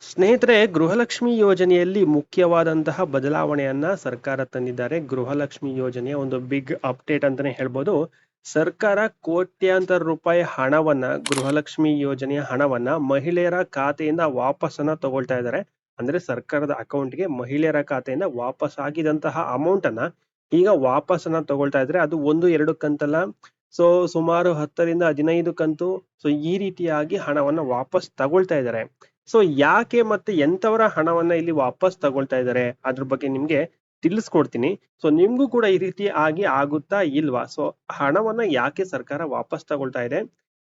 ಸ್ನೇಹಿತರೆ, ಗೃಹಲಕ್ಷ್ಮಿ ಯೋಜನೆಯಲ್ಲಿ ಮುಖ್ಯವಾದಂತಹ ಬದಲಾವಣೆಯನ್ನ ಸರ್ಕಾರ ತಂದಿದ್ದಾರೆ. ಗೃಹಲಕ್ಷ್ಮಿ ಯೋಜನೆಯ ಒಂದು ಬಿಗ್ ಅಪ್ಡೇಟ್ ಅಂತಾನೆ ಹೇಳ್ಬೋದು. ಸರ್ಕಾರ ಕೋಟ್ಯಾಂತರ ರೂಪಾಯಿ ಹಣವನ್ನ, ಗೃಹಲಕ್ಷ್ಮಿ ಯೋಜನೆಯ ಹಣವನ್ನ ಮಹಿಳೆಯರ ಖಾತೆಯಿಂದ ವಾಪಸ್ಸನ್ನ ತಗೊಳ್ತಾ ಇದ್ದಾರೆ. ಅಂದ್ರೆ ಸರ್ಕಾರದ ಅಕೌಂಟ್ಗೆ ಮಹಿಳೆಯರ ಖಾತೆಯಿಂದ ವಾಪಸ್ ಆಗಿದಂತಹ ಅಮೌಂಟ್ ಅನ್ನ ಈಗ ವಾಪಸ್ಸನ್ನ ತಗೊಳ್ತಾ ಇದ್ದಾರೆ. ಅದು 1-2 ಕಂತಲ್ಲ. ಸೊ ಸುಮಾರು 10-15 ಕಂತು. ಸೊ ಈ ರೀತಿಯಾಗಿ ಹಣವನ್ನ ವಾಪಸ್ ತಗೊಳ್ತಾ ಇದ್ದಾರೆ. ಸೊ ಯಾಕೆ ಮತ್ತೆ ಎಂತವರ ಹಣವನ್ನ ಇಲ್ಲಿ ವಾಪಸ್ ತಗೊಳ್ತಾ ಇದ್ದಾರೆ ಅದ್ರ ಬಗ್ಗೆ ನಿಮ್ಗೆ ತಿಳಿಸ್ಕೊಡ್ತೀನಿ. ಸೊ ನಿಮ್ಗೂ ಕೂಡ ಈ ರೀತಿ ಆಗುತ್ತಾ ಇಲ್ವಾ? ಸೊ ಹಣವನ್ನ ಯಾಕೆ ಸರ್ಕಾರ ವಾಪಸ್ ತಗೊಳ್ತಾ ಇದೆ?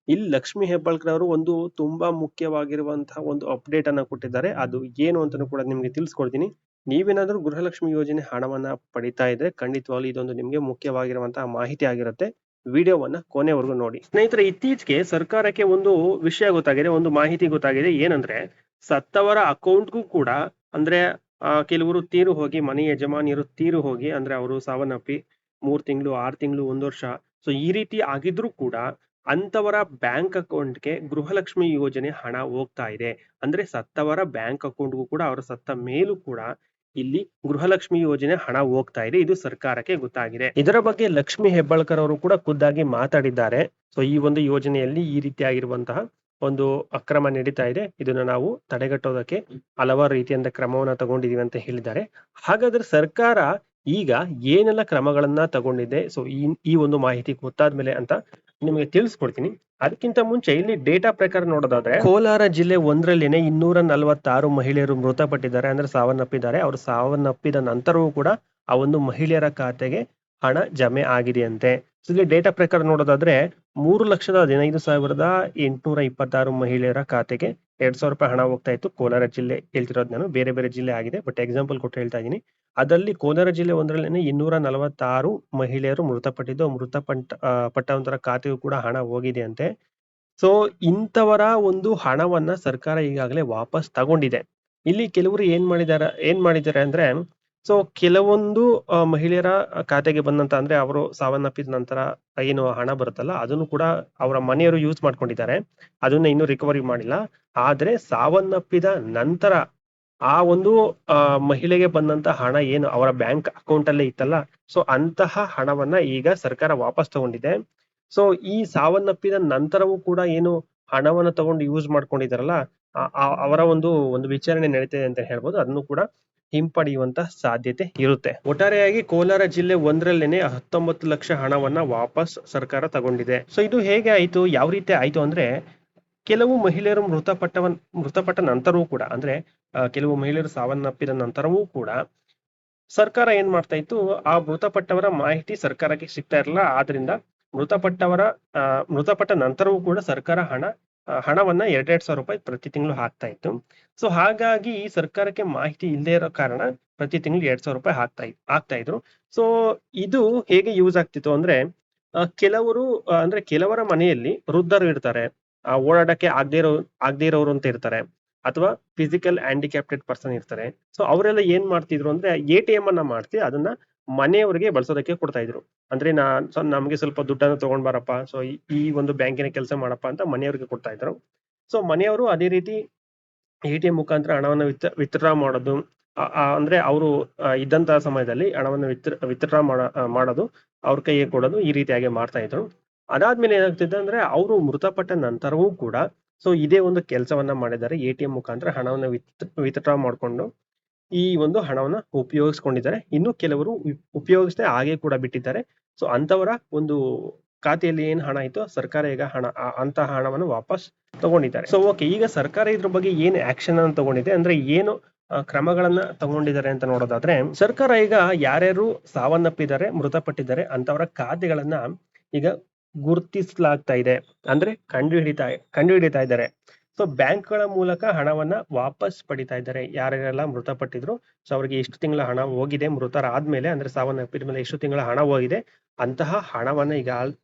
ಇಲ್ಲಿ ಲಕ್ಷ್ಮಿ ಹೆಬ್ಬಾಳ್ಕರ್ ಅವರು ಒಂದು ತುಂಬಾ ಮುಖ್ಯವಾಗಿರುವಂತಹ ಒಂದು ಅಪ್ಡೇಟ್ ಅನ್ನ ಕೊಟ್ಟಿದ್ದಾರೆ. ಅದು ಏನು ಅಂತಾನೂ ಕೂಡ ನಿಮ್ಗೆ ತಿಳಿಸ್ಕೊಡ್ತೀನಿ. ನೀವೇನಾದ್ರೂ ಗೃಹಲಕ್ಷ್ಮಿ ಯೋಜನೆ ಹಣವನ್ನ ಪಡಿತಾ ಇದ್ರೆ ಖಂಡಿತವಾಗ್ಲೂ ಇದೊಂದು ನಿಮ್ಗೆ ಮುಖ್ಯವಾಗಿರುವಂತಹ ಮಾಹಿತಿ ಆಗಿರುತ್ತೆ. ವಿಡಿಯೋವನ್ನ ಕೊನೆವರೆಗೂ ನೋಡಿ. ಸ್ನೇಹಿತರೆ, ಇತ್ತೀಚೆಗೆ ಸರ್ಕಾರಕ್ಕೆ ಒಂದು ವಿಷಯ ಗೊತ್ತಾಗಿದೆ, ಒಂದು ಮಾಹಿತಿ ಗೊತ್ತಾಗಿದೆ. ಏನಂದ್ರೆ ಸತ್ತವರ ಅಕೌಂಟ್ಗೂ ಕೂಡ, ಅಂದ್ರೆ ಕೆಲವರು ತೀರು ಹೋಗಿ, ಮನೆ ಯಜಮಾನಿಯರು ತೀರು ಹೋಗಿ, ಅಂದ್ರೆ ಅವರು ಸಾವನ್ನಪ್ಪಿ 3 ತಿಂಗಳು, 6 ತಿಂಗಳು, 1 ವರ್ಷ, ಸೊ ಈ ರೀತಿ ಆಗಿದ್ರು ಕೂಡ ಅಂತವರ ಬ್ಯಾಂಕ್ ಅಕೌಂಟ್ಗೆ ಗೃಹಲಕ್ಷ್ಮಿ ಯೋಜನೆ ಹಣ ಹೋಗ್ತಾ ಇದೆ. ಅಂದ್ರೆ ಸತ್ತವರ ಬ್ಯಾಂಕ್ ಅಕೌಂಟ್ಗೂ ಕೂಡ, ಅವರ ಸತ್ತ ಮೇಲೂ ಕೂಡ ಇಲ್ಲಿ ಗೃಹಲಕ್ಷ್ಮಿ ಯೋಜನೆ ಹಣ ಹೋಗ್ತಾ ಇದೆ. ಇದು ಸರ್ಕಾರಕ್ಕೆ ಗೊತ್ತಾಗಿದೆ. ಇದರ ಬಗ್ಗೆ ಲಕ್ಷ್ಮಿ ಹೆಬ್ಬಾಳ್ಕರ್ ಅವರು ಕೂಡ ಖುದ್ದಾಗಿ ಮಾತಾಡಿದ್ದಾರೆ. ಸೊ ಈ ಒಂದು ಯೋಜನೆಯಲ್ಲಿ ಈ ರೀತಿಯಾಗಿರುವಂತಹ ಒಂದು ಅಕ್ರಮ ನಡೀತಾ ಇದೆ, ಇದನ್ನ ನಾವು ತಡೆಗಟ್ಟೋದಕ್ಕೆ ಹಲವಾರು ರೀತಿಯಿಂದ ಕ್ರಮವನ್ನ ತಗೊಂಡಿದೀವಿ ಅಂತ ಹೇಳಿದ್ದಾರೆ. ಹಾಗಾದ್ರೆ ಸರ್ಕಾರ ಈಗ ಏನೆಲ್ಲ ಕ್ರಮಗಳನ್ನ ತಗೊಂಡಿದೆ, ಸೊ ಈ ಒಂದು ಮಾಹಿತಿ ಗೊತ್ತಾದ್ಮೇಲೆ ಅಂತ ನಿಮಗೆ ತಿಳಿಸ್ಕೊಡ್ತೀನಿ. ಅದಕ್ಕಿಂತ ಮುಂಚೆ ಇಲ್ಲಿ ಡೇಟಾ ಪ್ರಕಾರ ನೋಡೋದಾದ್ರೆ, ಕೋಲಾರ ಜಿಲ್ಲೆ ಒಂದರಲ್ಲೇನೆ 246 ಮಹಿಳೆಯರು ಮೃತಪಟ್ಟಿದ್ದಾರೆ, ಅಂದ್ರೆ ಸಾವನ್ನಪ್ಪಿದ್ದಾರೆ. ಅವರು ಸಾವನ್ನಪ್ಪಿದ ನಂತರವೂ ಕೂಡ ಆ ಒಂದು ಮಹಿಳೆಯರ ಖಾತೆಗೆ ಹಣ ಜಮೆ ಆಗಿದೆಯಂತೆ. ಇಲ್ಲಿ ಡೇಟಾ ಪ್ರಕಾರ ನೋಡೋದಾದ್ರೆ 3,15,826 ಮಹಿಳೆಯರ ಖಾತೆಗೆ 2,000 ರೂಪಾಯಿ ಹಣ ಹೋಗ್ತಾ ಇತ್ತು. ಕೋಲಾರ ಜಿಲ್ಲೆ ಹೇಳ್ತಿರೋದು ನಾನು, ಬೇರೆ ಬೇರೆ ಜಿಲ್ಲೆ ಆಗಿದೆ, ಬಟ್ ಎಕ್ಸಾಂಪಲ್ ಕೊಟ್ಟು ಹೇಳ್ತಾ ಇದ್ದೀನಿ. ಅದರಲ್ಲಿ ಕೋಲಾರ ಜಿಲ್ಲೆ ಒಂದರಲ್ಲೇನೆ 246 ಮಹಿಳೆಯರು ಮೃತಪಟ್ಟಿದ್ದು, ಪಟ್ಟಂತರ ಖಾತೆಗೂ ಕೂಡ ಹಣ ಹೋಗಿದೆ ಅಂತೆ. ಸೊ ಇಂಥವರ ಒಂದು ಹಣವನ್ನ ಸರ್ಕಾರ ಈಗಾಗಲೇ ವಾಪಸ್ ತಗೊಂಡಿದೆ. ಇಲ್ಲಿ ಕೆಲವರು ಏನ್ ಮಾಡಿದ್ದಾರೆ ಅಂದ್ರೆ, ಸೊ ಕೆಲವೊಂದು ಮಹಿಳೆಯರ ಖಾತೆಗೆ ಬಂದಂತ, ಅಂದ್ರೆ ಅವರು ಸಾವನ್ನಪ್ಪಿದ ನಂತರ ಏನು ಹಣ ಬರುತ್ತಲ್ಲ, ಅದನ್ನು ಕೂಡ ಅವರ ಮನೆಯವರು ಯೂಸ್ ಮಾಡ್ಕೊಂಡಿದ್ದಾರೆ. ಅದನ್ನ ಇನ್ನೂ ರಿಕವರಿ ಮಾಡಿಲ್ಲ. ಆದ್ರೆ ಸಾವನ್ನಪ್ಪಿದ ನಂತರ ಆ ಒಂದು ಮಹಿಳೆಗೆ ಬಂದಂತ ಹಣ ಏನು ಅವರ ಬ್ಯಾಂಕ್ ಅಕೌಂಟ್ ಅಲ್ಲೇ ಇತ್ತಲ್ಲ, ಸೊ ಅಂತಹ ಹಣವನ್ನ ಈಗ ಸರ್ಕಾರ ವಾಪಸ್ ತಗೊಂಡಿದೆ. ಸೊ ಈ ಸಾವನ್ನಪ್ಪಿದ ನಂತರವೂ ಕೂಡ ಏನು ಹಣವನ್ನ ತಗೊಂಡು ಯೂಸ್ ಮಾಡ್ಕೊಂಡಿದಾರಲ್ಲ, ಅವರ ಒಂದು ವಿಚಾರಣೆ ನಡೀತಿದೆ ಅಂತ ಹೇಳ್ಬೋದು. ಅದನ್ನು ಕೂಡ ಹಿಂಪಡೆಯುವಂತ ಸಾಧ್ಯತೆ ಇರುತ್ತೆ. ಒಟ್ಟಾರೆಯಾಗಿ ಕೋಲಾರ ಜಿಲ್ಲೆ ಒಂದರಲ್ಲೇನೆ 19 ಲಕ್ಷ ಹಣವನ್ನ ವಾಪಸ್ ಸರ್ಕಾರ ತಗೊಂಡಿದೆ. ಸೊ ಇದು ಹೇಗೆ ಆಯ್ತು, ಯಾವ ರೀತಿ ಆಯ್ತು ಅಂದ್ರೆ, ಕೆಲವು ಮಹಿಳೆಯರು ಮೃತಪಟ್ಟ ನಂತರವೂ ಕೂಡ, ಅಂದ್ರೆ ಕೆಲವು ಮಹಿಳೆಯರು ಸಾವನ್ನಪ್ಪಿದ ನಂತರವೂ ಕೂಡ ಸರ್ಕಾರ ಏನ್ ಮಾಡ್ತಾ ಇತ್ತು, ಆ ಮೃತಪಟ್ಟವರ ಮಾಹಿತಿ ಸರ್ಕಾರಕ್ಕೆ ಸಿಗ್ತಾ ಇರಲಿಲ್ಲ. ಆದ್ರಿಂದ ಮೃತಪಟ್ಟ ನಂತರವೂ ಕೂಡ ಸರ್ಕಾರ ಹಣವನ್ನ 2,000 ರೂಪಾಯಿ ಪ್ರತಿ ತಿಂಗಳು ಹಾಕ್ತಾ ಇತ್ತು. ಸೊ ಹಾಗಾಗಿ ಈ ಸರ್ಕಾರಕ್ಕೆ ಮಾಹಿತಿ ಇಲ್ಲದೆ ಇರೋ ಕಾರಣ ಪ್ರತಿ ತಿಂಗಳು 2,000 ರೂಪಾಯಿ ಹಾಕ್ತಾ ಇದ್ರು. ಸೊ ಇದು ಹೇಗೆ ಯೂಸ್ ಆಗ್ತಿತ್ತು ಅಂದ್ರೆ, ಕೆಲವರ ಮನೆಯಲ್ಲಿ ವೃದ್ಧರು ಇರ್ತಾರೆ, ಓಡಾಡಕ್ಕೆ ಆಗದೇ ಇರೋರು ಅಂತ ಇರ್ತಾರೆ, ಅಥವಾ ಫಿಸಿಕಲ್ ಹ್ಯಾಂಡಿಕ್ಯಾಪ್ಟೆಡ್ ಪರ್ಸನ್ ಇರ್ತಾರೆ. ಸೊ ಅವರೆಲ್ಲ ಏನ್ ಮಾಡ್ತಿದ್ರು ಅಂದ್ರೆ, ATM ಅನ್ನ ಮಾಡ್ತಿ ಅದನ್ನ ಮನೆಯವರಿಗೆ ಬಳಸೋದಕ್ಕೆ ಕೊಡ್ತಾ ಇದ್ರು. ಅಂದ್ರೆ ನಮ್ಗೆ ಸ್ವಲ್ಪ ದುಡ್ಡನ್ನು ತಗೊಂಡ್ ಬಾರಪ್ಪ, ಸೊ ಈ ಒಂದು ಬ್ಯಾಂಕಿನ ಕೆಲಸ ಮಾಡಪ್ಪ ಅಂತ ಮನೆಯವರಿಗೆ ಕೊಡ್ತಾ ಇದ್ರು. ಸೊ ಮನೆಯವರು ಅದೇ ರೀತಿ ATM ಮುಖಾಂತರ ಹಣವನ್ನು ವಿತ್ಡ್ರಾ ಮಾಡೋದು, ಅಂದ್ರೆ ಅವರು ಇದ್ದಂತಹ ಸಮಯದಲ್ಲಿ ಹಣವನ್ನು ವಿತ್ಡ್ರಾ ಮಾಡೋದು, ಅವ್ರ ಕೈಗೆ ಕೊಡೋದು, ಈ ರೀತಿಯಾಗಿ ಮಾಡ್ತಾ ಇದ್ರು. ಅದಾದ್ಮೇಲೆ ಏನಾಗ್ತಿದೆ ಅಂದ್ರೆ, ಅವರು ಮೃತಪಟ್ಟ ನಂತರವೂ ಕೂಡ ಸೊ ಇದೇ ಒಂದು ಕೆಲಸವನ್ನ ಮಾಡಿದ್ದಾರೆ. ATM ಮುಖಾಂತರ ಹಣವನ್ನು ವಿತ್ಡ್ರಾ ಮಾಡ್ಕೊಂಡು ಈ ಒಂದು ಹಣವನ್ನ ಉಪಯೋಗಿಸ್ಕೊಂಡಿದ್ದಾರೆ. ಇನ್ನು ಕೆಲವರು ಉಪಯೋಗಿಸದೆ ಹಾಗೆ ಕೂಡ ಬಿಟ್ಟಿದ್ದಾರೆ. ಸೊ ಅಂತವರ ಒಂದು ಖಾತೆಯಲ್ಲಿ ಏನ್ ಹಣ ಇತ್ತು, ಸರ್ಕಾರ ಈಗ ಅಂತಹ ಹಣವನ್ನು ವಾಪಸ್ ತಗೊಂಡಿದ್ದಾರೆ. ಸೊ ಓಕೆ, ಈಗ ಸರ್ಕಾರ ಇದ್ರ ಬಗ್ಗೆ ಏನ್ ಆಕ್ಷನ್ ಅನ್ನು ತಗೊಂಡಿದೆ ಅಂದ್ರೆ, ಏನು ಕ್ರಮಗಳನ್ನ ತಗೊಂಡಿದ್ದಾರೆ ಅಂತ ನೋಡೋದಾದ್ರೆ, ಸರ್ಕಾರ ಈಗ ಯಾರ್ಯಾರು ಸಾವನ್ನಪ್ಪಿದ್ದಾರೆ, ಮೃತಪಟ್ಟಿದ್ದಾರೆ ಅಂತವರ ಖಾತೆಗಳನ್ನ ಈಗ ಗುರುತಿಸಲಾಗ್ತಾ ಇದೆ, ಅಂದ್ರೆ ಕಂಡುಹಿಡಿತಾ ಇದ್ದಾರೆ. ಸೊ ಬ್ಯಾಂಕ್ಗಳ ಮೂಲಕ ಹಣವನ್ನ ವಾಪಸ್ ಪಡಿತಾ ಇದ್ದಾರೆ. ಯಾರ್ಯಾರೆಲ್ಲ ಮೃತಪಟ್ಟಿದ್ರು, ಸೊ ಅವ್ರಿಗೆ ಎಷ್ಟು ತಿಂಗಳ ಹಣ ಹೋಗಿದೆ, ಮೃತರಾದ್ಮೇಲೆ ಅಂದ್ರೆ ಸಾವನ್ನಪ್ಪಿದ ಮೇಲೆ ಎಷ್ಟು ತಿಂಗಳ ಹಣ ಹೋಗಿದೆ, ಅಂತಹ ಹಣವನ್ನ ಈಗ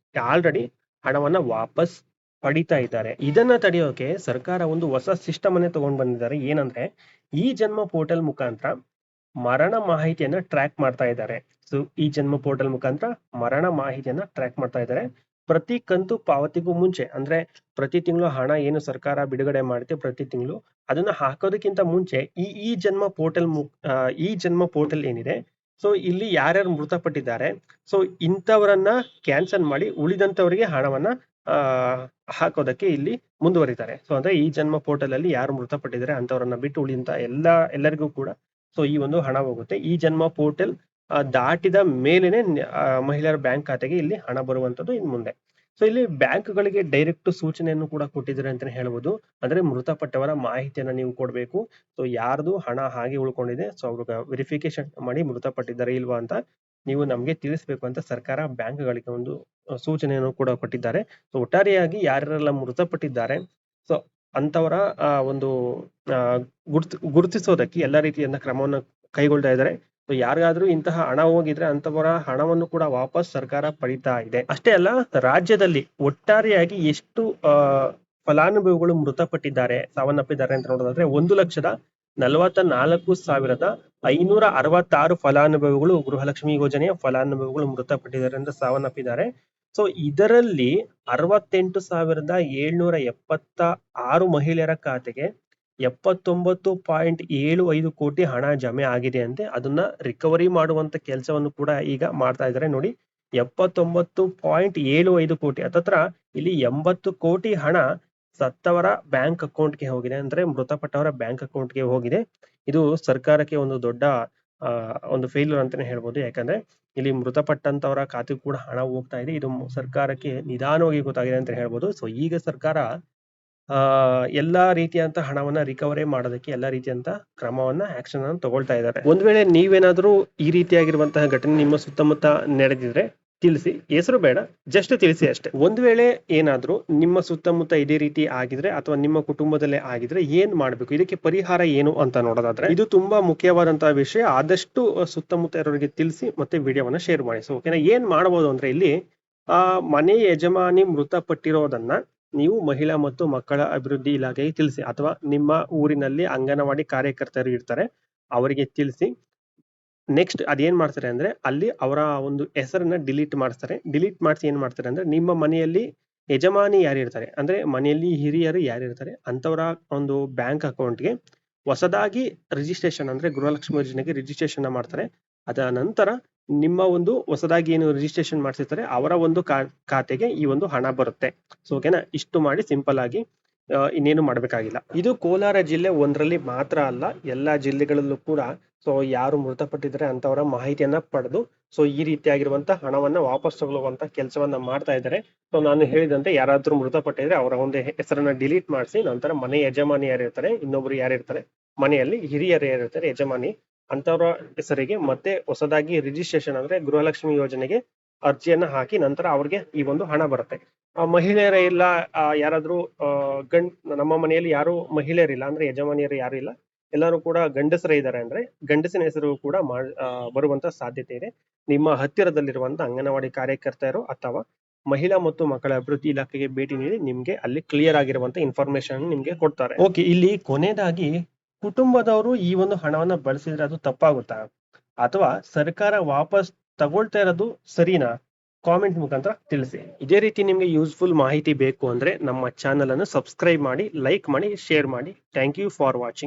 ಆಲ್ರೆಡಿ ಹಣವನ್ನ ವಾಪಸ್ ಪಡಿತಾ ಇದ್ದಾರೆ. ಇದನ್ನ ತಡೆಯೋಕೆ ಸರ್ಕಾರ ಒಂದು ಹೊಸ ಸಿಸ್ಟಮ್ ಅನ್ನೇ ತಗೊಂಡ್ ಬಂದಿದ್ದಾರೆ. ಏನಂದ್ರೆ, ಈ ಜನ್ಮ ಪೋರ್ಟಲ್ ಮುಖಾಂತರ ಮರಣ ಮಾಹಿತಿಯನ್ನ ಟ್ರ್ಯಾಕ್ ಮಾಡ್ತಾ ಇದ್ದಾರೆ. ಸೊ ಈ ಜನ್ಮ ಪೋರ್ಟಲ್ ಮುಖಾಂತರ ಮರಣ ಮಾಹಿತಿಯನ್ನ ಟ್ರ್ಯಾಕ್ ಮಾಡ್ತಾ ಇದ್ದಾರೆ. ಪ್ರತಿ ಕಂತು ಪಾವತಿಗೂ ಮುಂಚೆ ಅಂದ್ರೆ ಪ್ರತಿ ತಿಂಗಳು ಹಣ ಏನು ಸರ್ಕಾರ ಬಿಡುಗಡೆ ಮಾಡುತ್ತೆ ಪ್ರತಿ ತಿಂಗಳು ಅದನ್ನ ಹಾಕೋದಕ್ಕಿಂತ ಮುಂಚೆ ಈ ಜನ್ಮ ಪೋರ್ಟಲ್ ಈ ಜನ್ಮ ಪೋರ್ಟಲ್ ಏನಿದೆ, ಸೊ ಇಲ್ಲಿ ಯಾರ್ಯಾರು ಮೃತಪಟ್ಟಿದ್ದಾರೆ, ಸೊ ಇಂಥವರನ್ನ ಕ್ಯಾನ್ಸಲ್ ಮಾಡಿ ಉಳಿದಂತವರಿಗೆ ಹಣವನ್ನ ಆ ಹಾಕೋದಕ್ಕೆ ಇಲ್ಲಿ ಮುಂದುವರಿತಾರೆ. ಸೊ ಅಂದ್ರೆ ಈ ಜನ್ಮ ಪೋರ್ಟಲ್ ಅಲ್ಲಿ ಯಾರು ಮೃತಪಟ್ಟಿದ್ದಾರೆ ಅಂತವರನ್ನ ಬಿಟ್ಟು ಉಳಿದಂತ ಎಲ್ಲರಿಗೂ ಕೂಡ ಸೊ ಈ ಒಂದು ಹಣ ಹೋಗುತ್ತೆ. ಈ ಜನ್ಮ ಪೋರ್ಟಲ್ ದಾಟಿದ ಮೇಲೆನೆ ಮಹಿಳೆಯರ ಬ್ಯಾಂಕ್ ಖಾತೆಗೆ ಇಲ್ಲಿ ಹಣ ಬರುವಂತದ್ದು ಇನ್ ಮುಂದೆ. ಸೊ ಇಲ್ಲಿ ಬ್ಯಾಂಕ್ಗಳಿಗೆ ಡೈರೆಕ್ಟ್ ಸೂಚನೆಯನ್ನು ಕೂಡ ಕೊಟ್ಟಿದ್ದಾರೆ ಅಂತಾನೆ ಹೇಳ್ಬೋದು. ಅಂದ್ರೆ ಮೃತಪಟ್ಟವರ ಮಾಹಿತಿಯನ್ನ ನೀವು ಕೊಡ್ಬೇಕು. ಸೊ ಯಾರ್ದು ಹಣ ಹಾಗೆ ಉಳ್ಕೊಂಡಿದೆ, ಸೊ ಅವ್ರಿಗೆ ವೆರಿಫಿಕೇಶನ್ ಮಾಡಿ ಮೃತಪಟ್ಟಿದ್ದಾರೆ ಇಲ್ವಾ ಅಂತ ನೀವು ನಮ್ಗೆ ತಿಳಿಸ್ಬೇಕು ಅಂತ ಸರ್ಕಾರ ಬ್ಯಾಂಕ್ಗಳಿಗೆ ಒಂದು ಸೂಚನೆಯನ್ನು ಕೂಡ ಕೊಟ್ಟಿದ್ದಾರೆ. ಸೊ ಒಟ್ಟಾರೆಯಾಗಿ ಯಾರೆಲ್ಲ ಮೃತಪಟ್ಟಿದ್ದಾರೆ, ಸೊ ಅಂತವರ ಒಂದು ಗುರುತಿಸೋದಕ್ಕೆ ಎಲ್ಲಾ ರೀತಿಯ ಕ್ರಮವನ್ನು ಕೈಗೊಳ್ತಾ ಇದ್ದಾರೆ. ಸೊ ಯಾರಿಗಾದ್ರೂ ಇಂತಹ ಹಣ ಹೋಗಿದ್ರೆ ಅಂತವರ ಹಣವನ್ನು ಕೂಡ ವಾಪಸ್ ಸರ್ಕಾರ ಪಡಿತಾ ಇದೆ. ಅಷ್ಟೇ ಅಲ್ಲ, ರಾಜ್ಯದಲ್ಲಿ ಒಟ್ಟಾರೆಯಾಗಿ ಎಷ್ಟು ಫಲಾನುಭವಿಗಳು ಮೃತಪಟ್ಟಿದ್ದಾರೆ, ಸಾವನ್ನಪ್ಪಿದ್ದಾರೆ ಅಂತ ನೋಡೋದಾದ್ರೆ 1,44,566 ಫಲಾನುಭವಿಗಳು ಗೃಹಲಕ್ಷ್ಮಿ ಯೋಜನೆಯ ಫಲಾನುಭವಿಗಳು ಮೃತಪಟ್ಟಿದ್ದಾರೆ ಅಂತ ಸಾವನ್ನಪ್ಪಿದ್ದಾರೆ. ಸೊ ಇದರಲ್ಲಿ 68,776 ಮಹಿಳೆಯರ ಖಾತೆಗೆ 79.75 ಕೋಟಿ ಹಣ ಜಮೆ ಆಗಿದೆ ಅಂತೆ. ಅದನ್ನ ರಿಕವರಿ ಮಾಡುವಂತ ಕೆಲಸವನ್ನು ಕೂಡ ಈಗ ಮಾಡ್ತಾ ಇದ್ದಾರೆ. ನೋಡಿ, 79.75 ಕೋಟಿ ಹತ್ತತ್ರ ಇಲ್ಲಿ 80 ಕೋಟಿ ಹಣ ಸತ್ತವರ ಬ್ಯಾಂಕ್ ಅಕೌಂಟ್ಗೆ ಹೋಗಿದೆ, ಅಂದ್ರೆ ಮೃತಪಟ್ಟವರ ಬ್ಯಾಂಕ್ ಅಕೌಂಟ್ಗೆ ಹೋಗಿದೆ. ಇದು ಸರ್ಕಾರಕ್ಕೆ ಒಂದು ದೊಡ್ಡ ಒಂದು ಫೇಲ್ಯೂರ್ ಅಂತಾನೆ ಹೇಳ್ಬೋದು. ಯಾಕಂದ್ರೆ ಇಲ್ಲಿ ಮೃತಪಟ್ಟಂತವರ ಖಾತೆಗೂ ಕೂಡ ಹಣ ಹೋಗ್ತಾ ಇದೆ. ಇದು ಸರ್ಕಾರಕ್ಕೆ ನಿಧಾನವಾಗಿ ಗೊತ್ತಾಗಿದೆ ಅಂತ ಹೇಳ್ಬೋದು. ಸೊ ಈಗ ಸರ್ಕಾರ ಎಲ್ಲಾ ರೀತಿಯಂತ ಹಣವನ್ನ ರಿಕವರಿ ಮಾಡೋದಕ್ಕೆ ಎಲ್ಲಾ ರೀತಿಯಂತ ಕ್ರಮವನ್ನ ಆಕ್ಷನ್ ಅನ್ನು ತಗೊಳ್ತಾ ಇದ್ದಾರೆ. ಒಂದ್ ವೇಳೆ ನೀವೇನಾದ್ರೂ ಈ ರೀತಿಯಾಗಿರುವಂತಹ ಘಟನೆ ನಿಮ್ಮ ಸುತ್ತಮುತ್ತ ನಡೆದಿದ್ರೆ ತಿಳಿಸಿ, ಹೆಸರು ಬೇಡ, ಜಸ್ಟ್ ತಿಳಿಸಿ ಅಷ್ಟೇ. ಒಂದ್ ವೇಳೆ ಏನಾದ್ರೂ ನಿಮ್ಮ ಸುತ್ತಮುತ್ತ ಇದೇ ರೀತಿ ಆಗಿದ್ರೆ ಅಥವಾ ನಿಮ್ಮ ಕುಟುಂಬದಲ್ಲೇ ಆಗಿದ್ರೆ ಏನ್ ಮಾಡ್ಬೇಕು, ಇದಕ್ಕೆ ಪರಿಹಾರ ಏನು ಅಂತ ನೋಡೋದಾದ್ರೆ ಇದು ತುಂಬಾ ಮುಖ್ಯವಾದಂತಹ ವಿಷಯ. ಆದಷ್ಟು ಸುತ್ತಮುತ್ತ ಇರೋರಿಗೆ ತಿಳಿಸಿ ಮತ್ತೆ ವಿಡಿಯೋವನ್ನ ಶೇರ್ ಮಾಡಿ. ಸೊ ಓಕೆನಾ, ಏನ್ ಮಾಡಬಹುದು ಅಂದ್ರೆ ಇಲ್ಲಿ ಮನೆ ಯಜಮಾನಿ ಮೃತಪಟ್ಟಿರೋದನ್ನ ನೀವು ಮಹಿಳಾ ಮತ್ತು ಮಕ್ಕಳ ಅಭಿವೃದ್ಧಿ ಇಲಾಖೆಗೆ ತಿಳಿಸಿ, ಅಥವಾ ನಿಮ್ಮ ಊರಿನಲ್ಲಿ ಅಂಗನವಾಡಿ ಕಾರ್ಯಕರ್ತರು ಇರ್ತಾರೆ ಅವರಿಗೆ ತಿಳಿಸಿ. ನೆಕ್ಸ್ಟ್ ಅದೇನ್ ಮಾಡ್ತಾರೆ ಅಂದ್ರೆ ಅಲ್ಲಿ ಅವರ ಒಂದು ಹೆಸರನ್ನ ಡಿಲೀಟ್ ಮಾಡಿಸ್ತಾರೆ. ಡಿಲೀಟ್ ಮಾಡಿಸಿ ಏನ್ ಮಾಡ್ತಾರೆ ಅಂದ್ರೆ ನಿಮ್ಮ ಮನೆಯಲ್ಲಿ ಯಜಮಾನಿ ಯಾರಿರ್ತಾರೆ, ಅಂದ್ರೆ ಮನೆಯಲ್ಲಿ ಹಿರಿಯರು ಯಾರಿರ್ತಾರೆ ಅಂತವರ ಒಂದು ಬ್ಯಾಂಕ್ ಅಕೌಂಟ್ಗೆ ಹೊಸದಾಗಿ ರಿಜಿಸ್ಟ್ರೇಷನ್ ಅಂದ್ರೆ ಗೃಹಲಕ್ಷ್ಮಿ ಯೋಜನೆಗೆ ರಿಜಿಸ್ಟ್ರೇಷನ್ ಮಾಡ್ತಾರೆ. ಅದ ನಂತರ ನಿಮ್ಮ ಒಂದು ಹೊಸದಾಗಿ ಏನು ರಿಜಿಸ್ಟ್ರೇಷನ್ ಮಾಡಿಸಿರ್ತಾರೆ ಅವರ ಒಂದು ಖಾತೆಗೆ ಈ ಒಂದು ಹಣ ಬರುತ್ತೆ. ಸೊ ಓಕೆನಾ, ಇಷ್ಟು ಮಾಡಿ ಸಿಂಪಲ್ ಆಗಿ ಇನ್ನೇನು ಮಾಡ್ಬೇಕಾಗಿಲ್ಲ. ಇದು ಕೋಲಾರ ಜಿಲ್ಲೆ ಒಂದರಲ್ಲಿ ಮಾತ್ರ ಅಲ್ಲ, ಎಲ್ಲಾ ಜಿಲ್ಲೆಗಳಲ್ಲೂ ಕೂಡ ಸೊ ಯಾರು ಮೃತಪಟ್ಟಿದ್ರೆ ಅಂತವರ ಮಾಹಿತಿಯನ್ನ ಪಡೆದು ಸೊ ಈ ರೀತಿಯಾಗಿರುವಂತ ಹಣವನ್ನ ವಾಪಸ್ ತಗೊಳ್ಳುವಂತ ಕೆಲಸವನ್ನ ಮಾಡ್ತಾ ಇದ್ದಾರೆ. ಸೊ ನಾನು ಹೇಳಿದಂತೆ ಯಾರಾದ್ರೂ ಮೃತಪಟ್ಟಿದ್ರೆ ಅವರ ಒಂದು ಹೆಸರನ್ನ ಡಿಲೀಟ್ ಮಾಡಿಸಿ, ನಂತರ ಮನೆ ಯಜಮಾನಿ ಯಾರಿರ್ತಾರೆ, ಇನ್ನೊಬ್ರು ಯಾರಿರ್ತಾರೆ, ಮನೆಯಲ್ಲಿ ಹಿರಿಯರು ಯಾರಿರ್ತಾರೆ ಯಜಮಾನಿ ಅಂತವರ ಹೆಸರಿಗೆ ಮತ್ತೆ ಹೊಸದಾಗಿ ರಿಜಿಸ್ಟ್ರೇಷನ್ ಅಂದ್ರೆ ಗೃಹಲಕ್ಷ್ಮಿ ಯೋಜನೆಗೆ ಅರ್ಜಿಯನ್ನ ಹಾಕಿ ನಂತರ ಅವ್ರಿಗೆ ಈ ಒಂದು ಹಣ ಬರುತ್ತೆ. ಮಹಿಳೆಯರ ಇಲ್ಲ, ಯಾರಾದ್ರೂ ನಮ್ಮ ಮನೆಯಲ್ಲಿ ಯಾರು ಮಹಿಳೆಯರಿಲ್ಲ ಅಂದ್ರೆ ಯಜಮಾನಿಯರು ಯಾರು ಇಲ್ಲ, ಎಲ್ಲರೂ ಕೂಡ ಗಂಡಸರೇ ಇದ್ದಾರೆ ಅಂದ್ರೆ ಗಂಡಸಿನ ಹೆಸರು ಕೂಡ ಬರುವಂತ ಸಾಧ್ಯತೆ ಇದೆ. ನಿಮ್ಮ ಹತ್ತಿರದಲ್ಲಿರುವಂತ ಅಂಗನವಾಡಿ ಕಾರ್ಯಕರ್ತರು ಅಥವಾ ಮಹಿಳಾ ಮತ್ತು ಮಕ್ಕಳ ಅಭಿವೃದ್ಧಿ ಇಲಾಖೆಗೆ ಭೇಟಿ ನೀಡಿ ನಿಮ್ಗೆ ಅಲ್ಲಿ ಕ್ಲಿಯರ್ ಆಗಿರುವಂತ ಇನ್ಫಾರ್ಮೇಶನ್ ನಿಮ್ಗೆ ಕೊಡ್ತಾರೆ. ಓಕೆ, ಇಲ್ಲಿ ಕೊನೆಯದಾಗಿ ಕುಟುಂಬದವರು ಈ ಒಂದು ಹಣವನ್ನ ಬಳಸಿದ್ರೆ ಅದು ತಪ್ಪಾಗುತ್ತಾ ಅಥವಾ ಸರ್ಕಾರ ವಾಪಸ್ ತಗೊಳ್ತಾ ಇರೋದು ಸರಿನಾ? ಕಾಮೆಂಟ್ ಮುಖಾಂತರ ತಿಳಿಸಿ. ಇದೇ ರೀತಿ ನಿಮ್ಗೆ ಯೂಸ್ಫುಲ್ ಮಾಹಿತಿ ಬೇಕು ಅಂದ್ರೆ ನಮ್ಮ ಚಾನಲ್ ಅನ್ನು ಸಬ್ಸ್ಕ್ರೈಬ್ ಮಾಡಿ, ಲೈಕ್ ಮಾಡಿ, ಶೇರ್ ಮಾಡಿ. Thank you for watching.